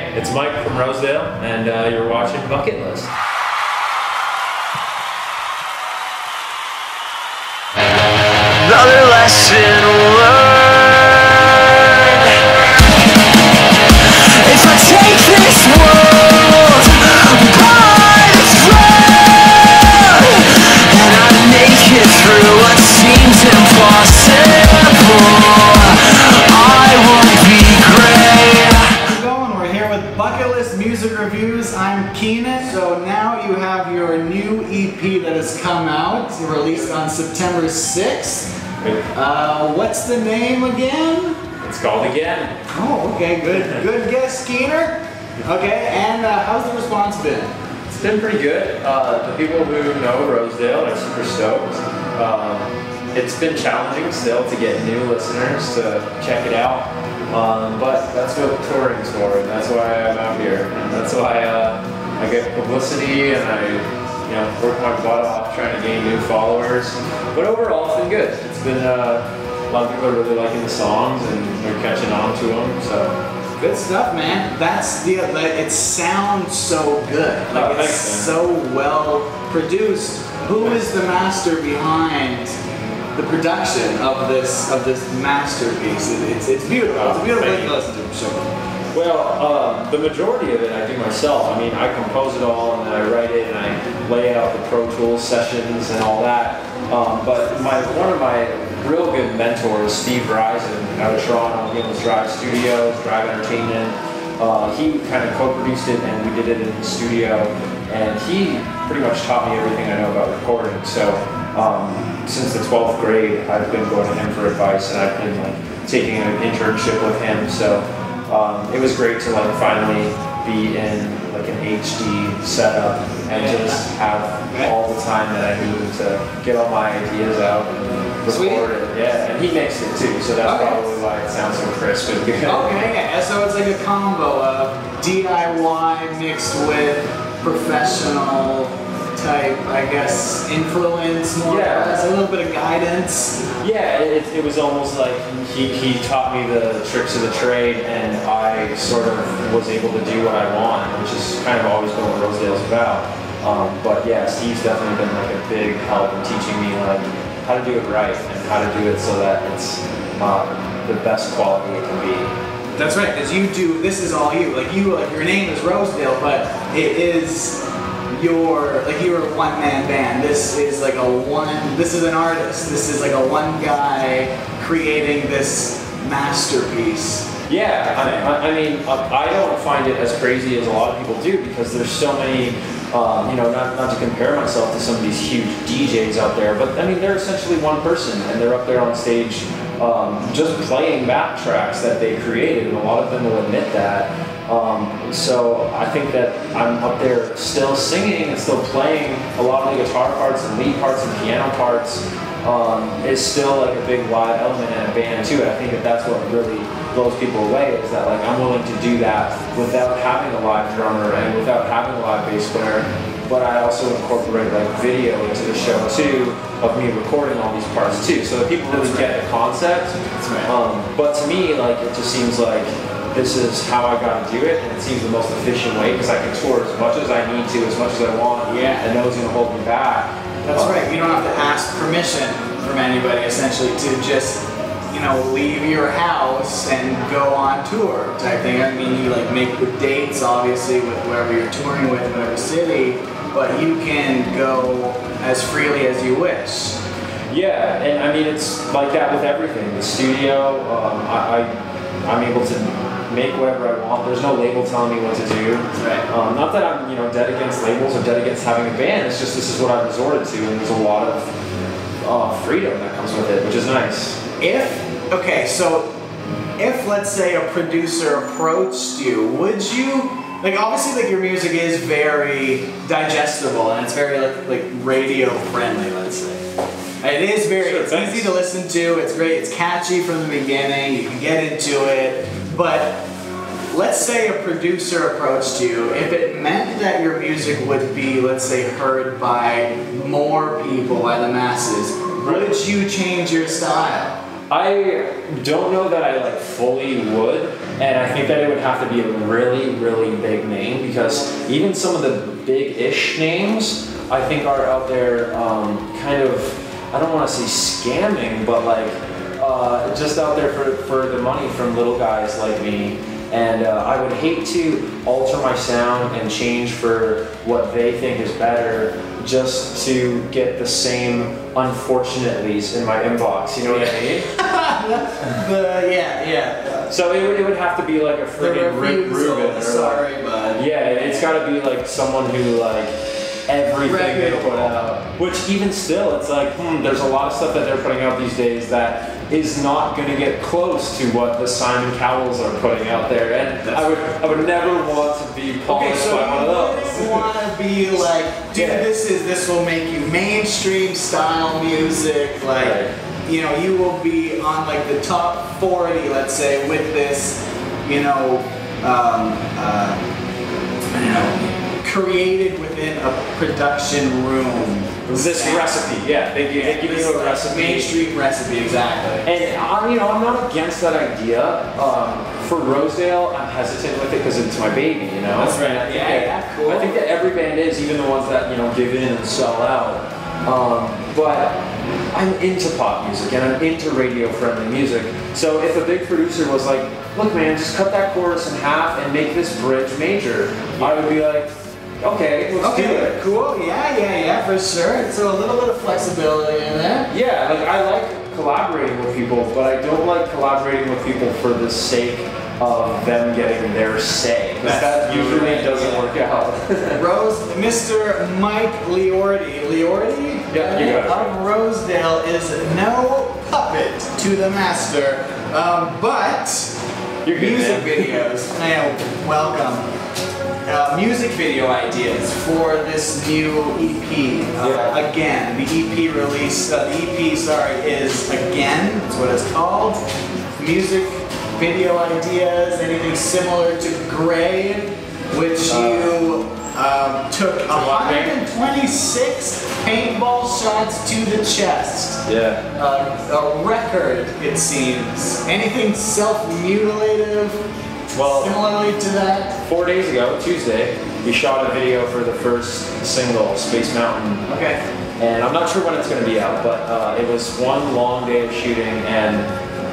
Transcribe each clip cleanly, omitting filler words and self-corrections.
Hey, it's Mike from Rosedale, and you're watching Bucketlist. Another lesson learned. If I take this world by the throat and I make it through what seems impossible, I will be great. We're here with Bucketlist Music Reviews. I'm Keenan. So now you have your new EP that has come out, released on September 6th. What's the name again? It's called Again. Oh, okay, good guess, Keener. Okay, and how's the response been? It's been pretty good. The people who know Rosedale are super stoked. It's been challenging still to get new listeners to check it out. But that's what touring's for, and that's why I'm out here. And that's why I get publicity, and I work my butt off trying to gain new followers. But overall, it's been good. It's been a lot of people are really liking the songs, and they're catching on to them. So good stuff, man. That's it sounds so good. Like it's so well produced. Who is the master behind the production of this masterpiece? It's beautiful. It's a beautiful thing to listen to, for sure. Well, the majority of it I do myself. I mean, I compose it all, and then I write it, and I lay out the Pro Tools sessions and all that. But one of my real good mentors, Steve Brisson, out of Toronto, he owns Drive Studios, Drive Entertainment. He kind of co-produced it, and we did it in the studio. And he pretty much taught me everything I know about recording. So since the 12th grade, I've been going to him for advice, and I've been taking an internship with him. So it was great to finally be in an HD setup and just have all the time that I needed to get all my ideas out and record it. Yeah, and he mixed it too, so that's probably why it sounds so crisp and good. Okay, yeah. So it's like a combo of DIY mixed with professional type, I guess, influence, more or less, a little bit of guidance. Yeah, it was almost like he taught me the tricks of the trade, and I sort of was able to do what I want, which is kind of always been what Rosedale's about. But yeah, Steve's definitely been a big help in teaching me how to do it right and how to do it so that it's the best quality it can be. That's right, because this is all you. Your name is Rosedale, but it is you're a one-man band. This is this is an artist. This is a one guy creating this masterpiece. Yeah, I mean, I don't find it as crazy as a lot of people do, because there's so many, not to compare myself to some of these huge DJs out there, but I mean, they're essentially one person, and they're up there on stage just playing back tracks that they created, and a lot of them will admit that. So I think that I'm up there still singing and still playing a lot of the guitar parts and lead parts and piano parts. Is still a big live element in a band too, and I think that's what really blows people away, is that I'm willing to do that without having a live drummer and without having a live bass player, but I also incorporate video into the show too, of me recording all these parts too, so that people really get the concept. But to me, it just seems like this is how I gotta do it, and it seems the most efficient way, because I can tour as much as I need to, as much as I want, and no one's gonna hold me back. That's right. You don't have to ask permission from anybody, essentially, to just, leave your house and go on tour type thing. I mean, you make the dates, obviously, with whoever you're touring with, whatever city, but you can go as freely as you wish. Yeah, and I mean, it's like that with everything. The studio, I'm able to make whatever I want. There's no label telling me what to do. Right. Not that I'm dead against labels or dead against having a band. It's just this is what I've resorted to, and there's a lot of freedom that comes with it, which is nice. If let's say a producer approached you, would you obviously your music is very digestible and it's very radio friendly, let's say. It is it's easy to listen to, it's great, it's catchy from the beginning, you can get into it, but let's say a producer approached you, if it meant that your music would be, let's say, heard by more people, by the masses, would you change your style? I don't know that I fully would, And I think that it would have to be a really, really big name, because even some of the big-ish names, I think are out there kind of, I don't want to say scamming, but like just out there for the money from little guys like me. And I would hate to alter my sound and change for what they think is better just to get the same unfortunately's in my inbox, you know what I mean? Yeah. So it would have to be like a friggin' Rick Rubin. Or sorry, bud. Yeah, it's got to be like someone who like everything they put out. Which even still, it's like, there's a lot of stuff that they're putting out these days that is not going to get close to what the Simon Cowells are putting out there, and I would never want to be polished by one of those. You want to be like, dude, this will make you mainstream style music, like. Right. You know, you will be on like the top 40, let's say, with this, created within a production room. This recipe, yeah, they give you a recipe. Mainstream recipe, exactly. And I'm not against that idea. For Rosedale, I'm hesitant with it because it's my baby, That's right. Yeah, cool. I think that every band is, even the ones that give in and sell out. But I'm into pop music and I'm into radio-friendly music. So if a big producer was like, "Look, man, just cut that chorus in half and make this bridge major," I would be like, "Okay, let's do it." Cool. Yeah, for sure. So a little bit of flexibility in there. Yeah, like I like collaborating with people, but I don't like collaborating with people for the sake of them getting their say, because that usually doesn't work out. Mr. Mike Liorti. Yeah, you got it. Of Rosedale is no puppet to the master, but You're good, music man. videos. Welcome. Music video ideas for this new EP. Again, the EP release. The EP, is Again. That's what it's called. Music video ideas. Anything similar to Gray, which you took 126 paintball shots to the chest. Yeah. A record, it seems. Anything self-mutilative? Well, similarly to that? 4 days ago, Tuesday, we shot a video for the first single, Space Mountain. Okay. And I'm not sure when it's going to be out, but it was one long day of shooting, and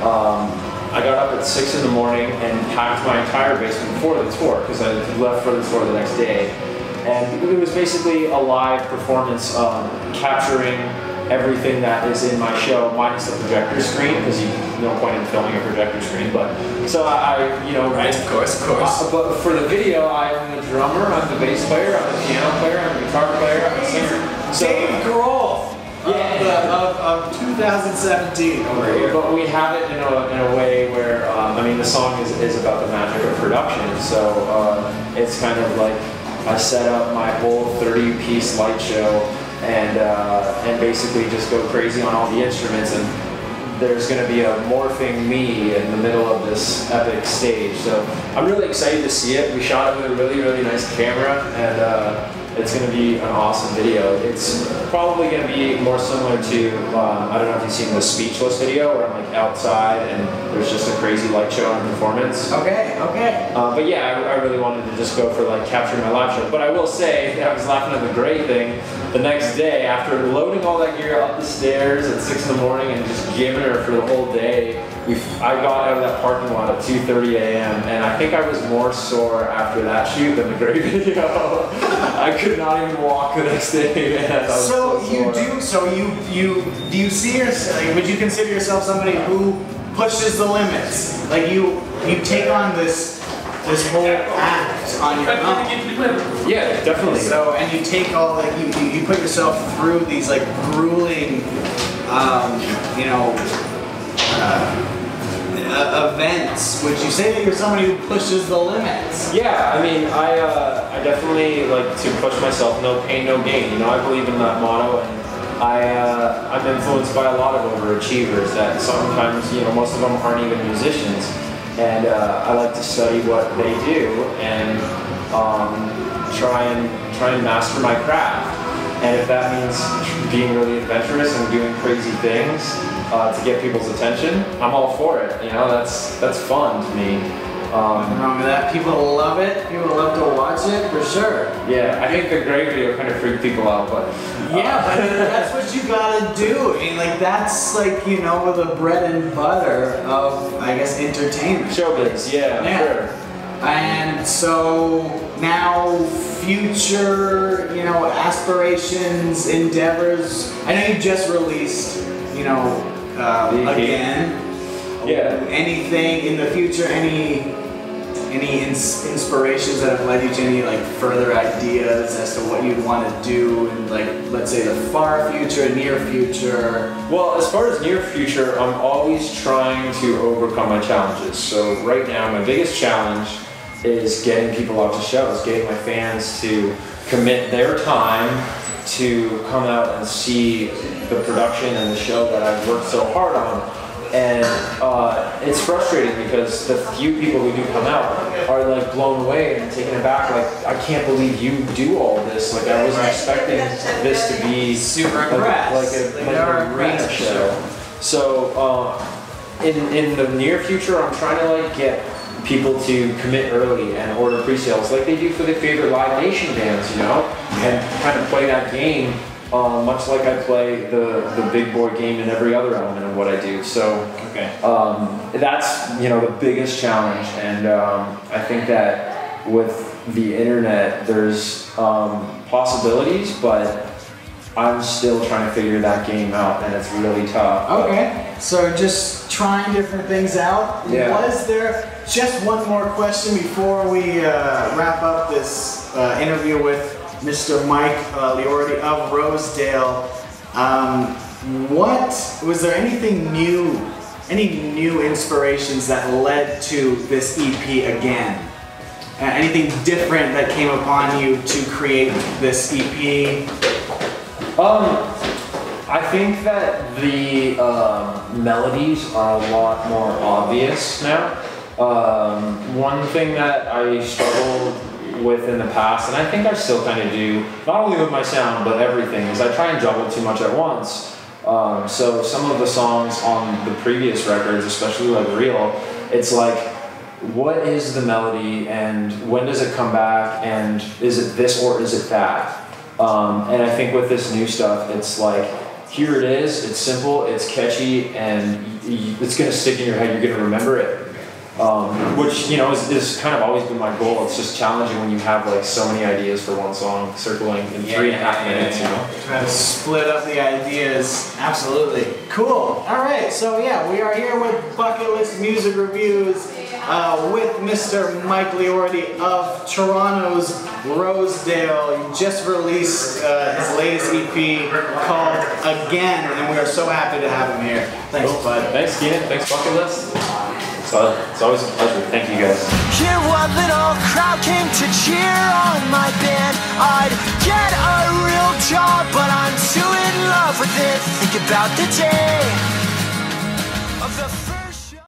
I got up at 6 in the morning and packed my entire basement before the tour, because I left for the tour the next day. And it was basically a live performance capturing everything that is in my show, minus the projector screen, because no point in filming a projector screen. But so right, of course. But for the video, I'm the drummer, I'm the bass player, I'm the piano player, I'm the guitar player, I'm the singer. So, Dave Grohl of 2017 over here. But we have it in a way where the song is about the magic of production. So it's kind of like I set up my whole 30-piece light show and basically just go crazy on all the instruments, and there's going to be a morphing me in the middle of this epic stage. So I'm really excited to see it. We shot it with a really, really nice camera, and it's going to be an awesome video. It's probably going to be more similar to, I don't know if you've seen the Speechless video, where I'm like outside and there's just a crazy light show and performance. Okay. But yeah, I really wanted to just go for like capturing my live show. But I will say, I was laughing at the Gray thing. The next day, after loading all that gear up the stairs at 6 in the morning and just giving her for the whole day, I got out of that parking lot at 2:30 a.m. and I think I was more sore after that shoot than the Gray video. I could not even walk the next day, man. So you see yourself? Like, would you consider yourself somebody who pushes the limits? Like you take on this whole act on your own. Yeah, definitely. So and you take all you put yourself through these like grueling, events. Would you say that you're somebody who pushes the limits? Yeah, I definitely like to push myself. No pain, no gain. I believe in that motto, and I'm influenced by a lot of overachievers that sometimes, most of them aren't even musicians. And I like to study what they do and try and master my craft. And if that means being really adventurous and doing crazy things to get people's attention, I'm all for it. That's fun to me. Nothing wrong with that. People love it. People love to watch it for sure. Yeah, I think the Greg video kind of freaked people out, but yeah, but that's what you gotta do. I mean, like that's like, you know, the bread and butter of, I guess, entertainment. Showbiz, yeah, sure. And so now, future, you know, aspirations, endeavors. I know you just released, you know, again. Yeah. Anything in the future? Any inspirations that have led you to any like further ideas as to what you'd want to do in, like, let's say the far future, near future? Well, as far as near future, I'm always trying to overcome my challenges. So right now, my biggest challenge is getting people out to shows, getting my fans to commit their time to come out and see the production and the show that I've worked so hard on. And it's frustrating because the few people who do come out are like blown away and taken aback. Like, I can't believe you do all this. Like, I wasn't expecting this to be super like a arena show. So in the near future, I'm trying to like get people to commit early and order pre-sales like they do for their favorite Live Nation bands, you know, and kind of play that game. Much like I play the big boy game in every other element of what I do. So that's, you know, the biggest challenge, and I think that with the internet there's possibilities, but I'm still trying to figure that game out, and it's really tough. Okay, so just trying different things out. Yeah. Was there, just one more question before we wrap up this interview with Mr. Mike Liorti of Rosedale. What was there anything new, any new inspirations that led to this EP again? Anything different that came upon you to create this EP? I think that the melodies are a lot more obvious now. One thing that I struggled with in the past, and I think I still kind of do, not only with my sound but everything, is I try and juggle too much at once. So some of the songs on the previous records, especially like Real, it's like, what is the melody and when does it come back, and is it this or is it that? And I think with this new stuff, it's like, here it is, it's simple, it's catchy, and it's gonna stick in your head, you're gonna remember it. Which, you know, is kind of always been my goal. It's just challenging when you have like so many ideas for one song circling in 3.5 minutes, you know? Try to split up the ideas. Absolutely. Cool. All right, so yeah, we are here with Bucketlist Music Reviews with Mr. Mike Liorti of Toronto's Rosedale. He just released his latest EP called Again, and we are so happy to have him here. Thanks, bud. Thanks, Keenan. Thanks, Bucketlist. So it's always a pleasure. Thank you, guys. Hear what little crowd came to cheer on my band. I'd get a real job, but I'm too in love with it. Think about the day